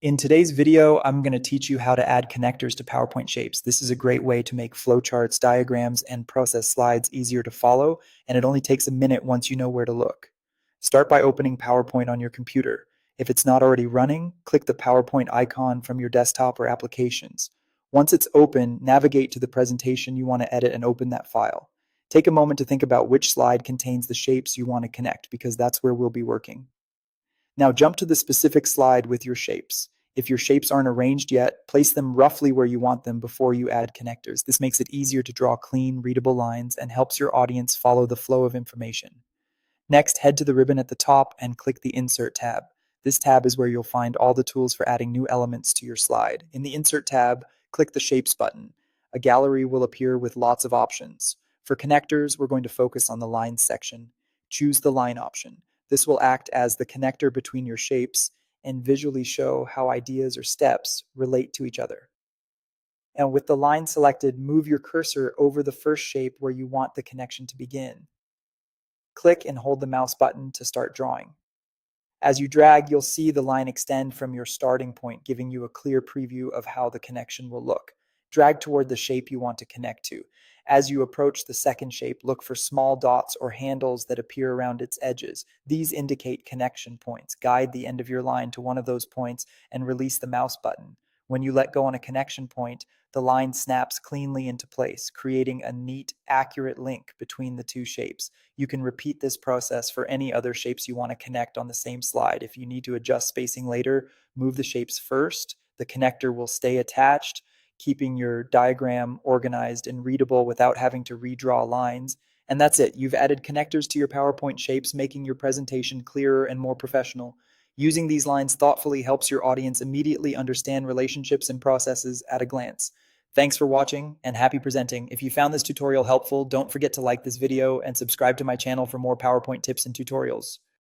In today's video, I'm going to teach you how to add connectors to PowerPoint shapes. This is a great way to make flowcharts, diagrams, and process slides easier to follow, and it only takes a minute once you know where to look. Start by opening PowerPoint on your computer. If it's not already running, click the PowerPoint icon from your desktop or applications. Once it's open, navigate to the presentation you want to edit and open that file. Take a moment to think about which slide contains the shapes you want to connect, because that's where we'll be working. Now jump to the specific slide with your shapes. If your shapes aren't arranged yet, place them roughly where you want them before you add connectors. This makes it easier to draw clean, readable lines and helps your audience follow the flow of information. Next, head to the ribbon at the top and click the Insert tab. This tab is where you'll find all the tools for adding new elements to your slide. In the Insert tab, click the Shapes button. A gallery will appear with lots of options. For connectors, we're going to focus on the Lines section. Choose the Line option. This will act as the connector between your shapes and visually show how ideas or steps relate to each other. And with the line selected, move your cursor over the first shape where you want the connection to begin. Click and hold the mouse button to start drawing. As you drag, you'll see the line extend from your starting point, giving you a clear preview of how the connection will look. Drag toward the shape you want to connect to. As you approach the second shape, look for small dots or handles that appear around its edges. These indicate connection points. Guide the end of your line to one of those points and release the mouse button. When you let go on a connection point, the line snaps cleanly into place, creating a neat, accurate link between the two shapes. You can repeat this process for any other shapes you want to connect on the same slide. If you need to adjust spacing later, move the shapes first. The connector will stay attached, keeping your diagram organized and readable without having to redraw lines. And that's it. You've added connectors to your PowerPoint shapes, making your presentation clearer and more professional. Using these lines thoughtfully helps your audience immediately understand relationships and processes at a glance. Thanks for watching and happy presenting. If you found this tutorial helpful, don't forget to like this video and subscribe to my channel for more PowerPoint tips and tutorials.